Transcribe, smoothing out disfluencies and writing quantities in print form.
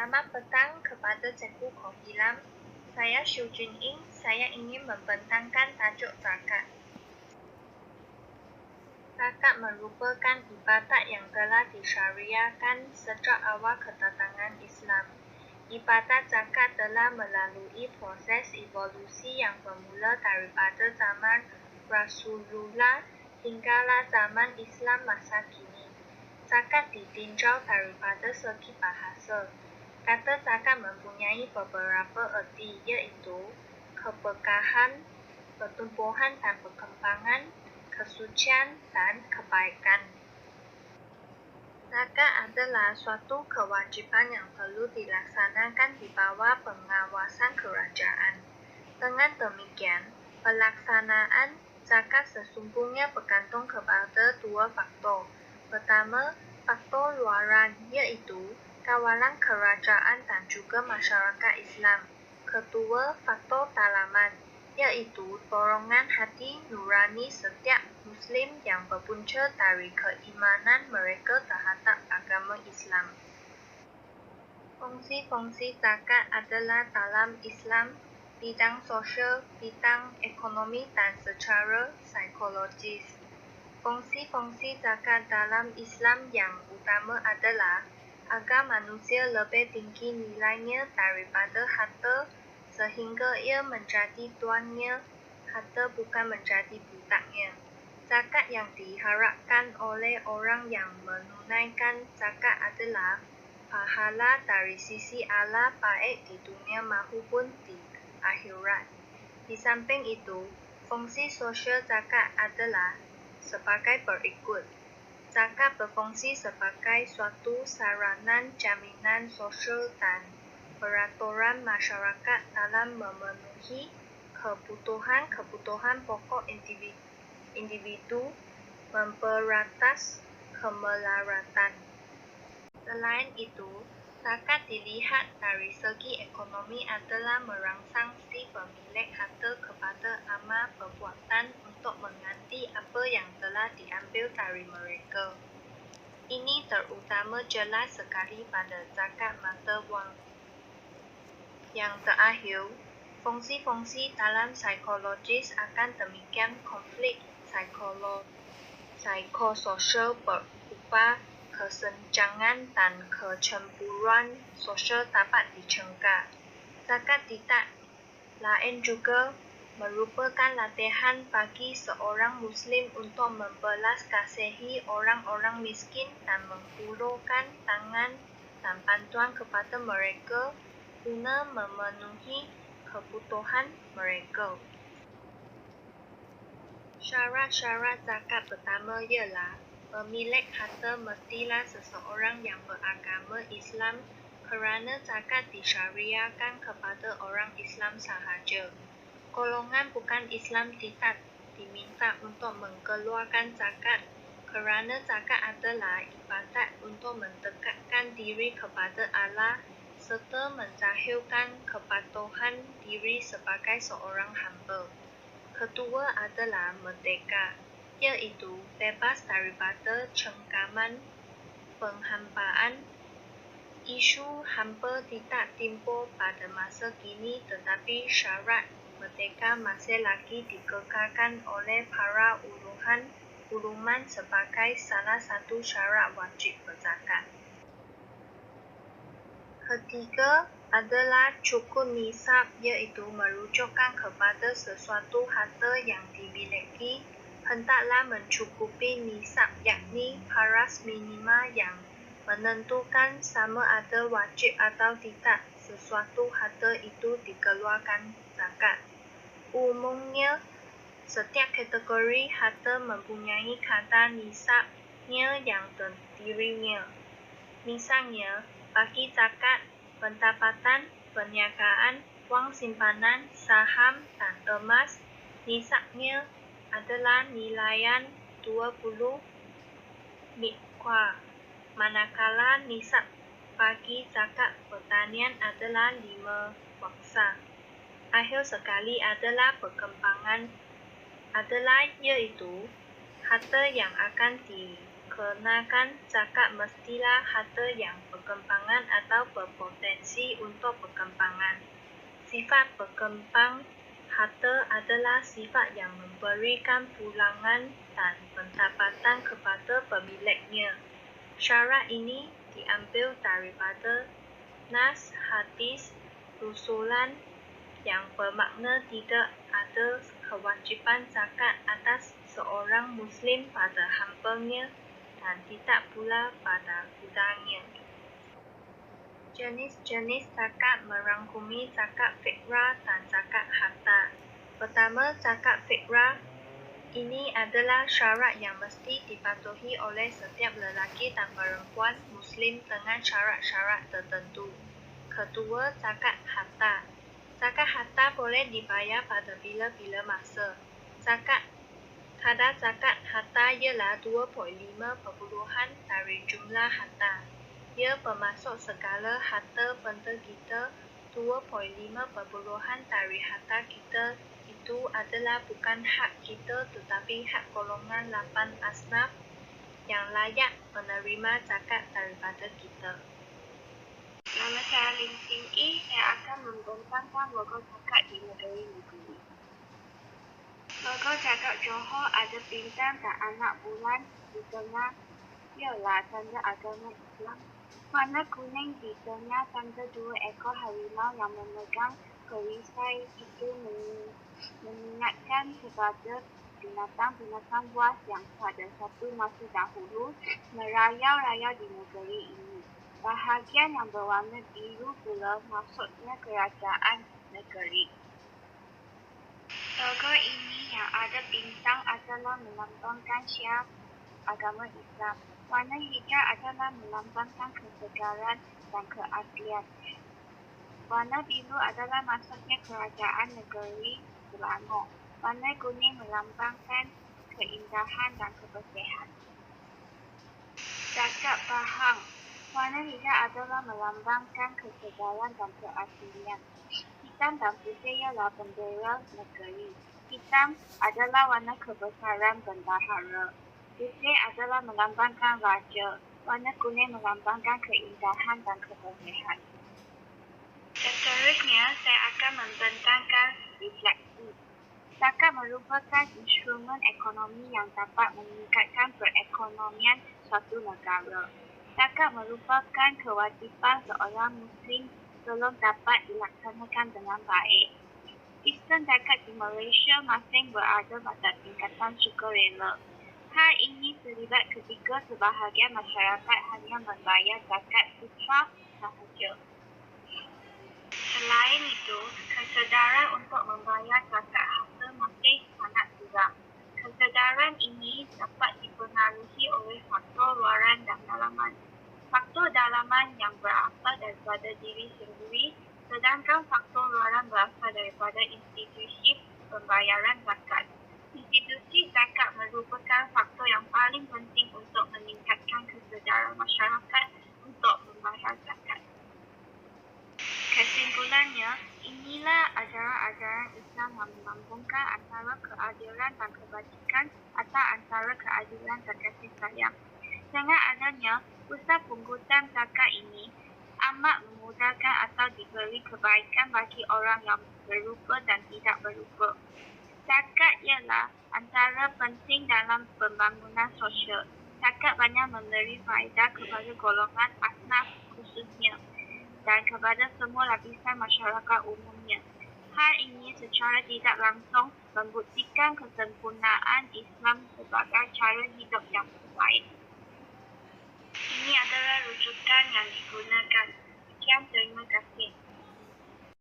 Selamat petang kepada Cikgu Kohilam. Saya Shu Juning. Saya ingin membentangkan tajuk zakat. Zakat merupakan ibadat yang telah disyariahkan sejak awal kedatangan Islam. Ibadat zakat telah melalui proses evolusi yang bermula daripada zaman Rasulullah hinggalah zaman Islam masa kini. Zakat ditinjau daripada segi bahasa. Kata zakat mempunyai beberapa erti, iaitu keberkahan, pertumbuhan dan perkembangan, kesucian dan kebaikan. Zakat adalah suatu kewajiban yang perlu dilaksanakan di bawah pengawasan kerajaan. Dengan demikian, pelaksanaan zakat sesungguhnya bergantung kepada dua faktor. Pertama, faktor luaran, iaitu kawalan kerajaan dan juga masyarakat Islam. Kedua, faktor dalaman, iaitu dorongan hati nurani setiap Muslim yang berpunca dari keimanan mereka terhadap agama Islam. Fungsi-fungsi zakat adalah dalam Islam, bidang sosial, bidang ekonomi dan secara psikologis. Fungsi-fungsi zakat dalam Islam yang utama adalah agar manusia lebih tinggi nilainya daripada harta sehingga ia menjadi tuannya, harta bukan menjadi budaknya. Zakat yang diharapkan oleh orang yang menunaikan zakat adalah pahala dari sisi Allah baik di dunia maupun di akhirat. Di samping itu, fungsi sosial zakat adalah sebagai berikut. Zakat berfungsi sebagai suatu saranan jaminan sosial dan peraturan masyarakat dalam memenuhi kebutuhan pokok individu, memberantas kemelaratan. Selain itu, zakat dilihat dari segi ekonomi adalah merangsang si pemilik harta kepada amal perbuatan untuk mengganti apa yang telah diambil dari mereka. Ini terutama jelas sekali pada zakat mata wang. Yang terakhir, fungsi-fungsi dalam psikologis akan demikian konflik psikososial berupa kesenjangan dan kecemburuan sosial dapat dicegah. Zakat tidak lain juga merupakan latihan bagi seorang Muslim untuk membelas kasihi orang-orang miskin dan menghulurkan tangan dan bantuan kepada mereka guna memenuhi kebutuhan mereka. Syarat-syarat zakat pertama ialah pemilik harta mestilah seseorang yang beragama Islam kerana zakat disyariahkan kepada orang Islam sahaja. Golongan bukan Islam tidak diminta untuk mengeluarkan zakat kerana zakat adalah ibadat untuk mendekatkan diri kepada Allah serta menzahirkan kepatuhan diri sebagai seorang hamba. Kedua adalah merdeka, iaitu bebas daripada cengkaman penghambaan. Isu hamba tidak timbul pada masa kini, tetapi syarat merdeka masih lagi dikekalkan oleh para uluman sebagai salah satu syarat wajib berzakat. Ketiga adalah cukup nisab, iaitu merujukkan kepada sesuatu harta yang dimiliki hendaklah mencukupi nisab, yakni paras minima yang menentukan sama ada wajib atau tidak sesuatu harta itu dikeluarkan zakat. Umumnya, setiap kategori harta mempunyai kadar nisabnya yang terdirinya. Misalnya, bagi zakat pendapatan, perniagaan, wang simpanan, saham dan emas, nisabnya adalah nilaian 20 miqdar, manakala nisab bagi zakat pertanian adalah 5 waksa. Akhir sekali adalah perkembangan iaitu harta yang akan kenakan zakat mestilah harta yang berkembangan atau berpotensi untuk berkembangan. Sifat berkembang harta adalah sifat yang memberikan pulangan dan pendapatan kepada pemiliknya. Syarat ini diambil daripada nas hadis rusulan yang bermakna tidak ada kewajiban zakat atas seorang Muslim pada hambanya dan tidak pula pada budaknya. Jenis-jenis zakat merangkumi zakat fitrah dan zakat harta. Pertama, zakat fitrah. Ini adalah syarat yang mesti dipatuhi oleh setiap lelaki dan perempuan Muslim dengan syarat-syarat tertentu. Kedua, zakat harta. Zakat harta boleh dibayar pada bila-bila masa. Kadar zakat harta ialah 2.5% dari jumlah harta. Ia bermaksud segala harta benda kita, 2.5% dari harta kita itu adalah bukan hak kita tetapi hak golongan 8 asnaf yang layak menerima zakat daripada kita. Nama saya Lim Ting Yi, saya akan membentangkan logo zakat di negeri-negeri. Logo zakat Johor ada bintang dan anak bulan di tengah ialah tanda agama Islam. Warna kuning di tengah tanda 2 ekor harimau yang memegang perisai itu mengingatkan kepada binatang-binatang buas yang pada satu masa dahulu merayau-rayau di negeri ini. Bahagian yang berwarna biru pula maksudnya kerajaan negeri. Logo ini yang ada bintang adalah melambangkan syiar agama Islam. Warna hijau adalah melambangkan kesegaran dan keaslian. Warna biru adalah maksudnya kerajaan negeri Selangor. Warna kuning melambangkan keindahan dan kebersihan. Zakat bahang. Warna hijau adalah melambangkan kesegaran dan keaslian. Hitam dan putih ialah bendera negeri. Hitam adalah warna kebesaran bendahara. Putih adalah melambangkan raja. Warna kuning melambangkan keindahan dan kebersihan. Seterusnya, saya akan membentangkan refleksi. Zakat merupakan instrumen ekonomi yang dapat meningkatkan perekonomian suatu negara. Zakat merupakan kewajipan seorang Muslim sebelum dapat dilaksanakan dengan baik. Sistem zakat di Malaysia masing berada pada tingkatan sukarela. Hal ini terlibat ketika sebahagian masyarakat hanya membayar zakat fitrah sahaja. Selain itu, kesedaran untuk membayar zakat harta masih sangat kurang. Kesedaran ini dapat dipengaruhi oleh faktor luaran dan dalaman. Faktor dalaman yang berasal daripada diri sendiri, sedangkan faktor luaran berasal daripada institusi pembayaran zakat. Institusi zakat merupakan faktor yang paling penting untuk meningkatkan kesedaran masyarakat untuk membayar zakat. Kesimpulannya, inilah ajaran-ajaran Islam yang melambungkan antara keadilan dan kebajikan atau antara keadilan dan kasih sayang. Dengan adanya usaha pungutan zakat ini amat memudahkan atau diberi kebaikan bagi orang yang berupa dan tidak berupa. Zakat ialah antara penting dalam pembangunan sosial. Zakat banyak memberi faedah kepada golongan asnaf khususnya dan kepada semua lapisan masyarakat umumnya. Hal ini secara tidak langsung membuktikan kesempurnaan Islam sebagai cara hidup yang terbaik. Ini adalah rujukan yang digunakan. Sekian, terima kasih.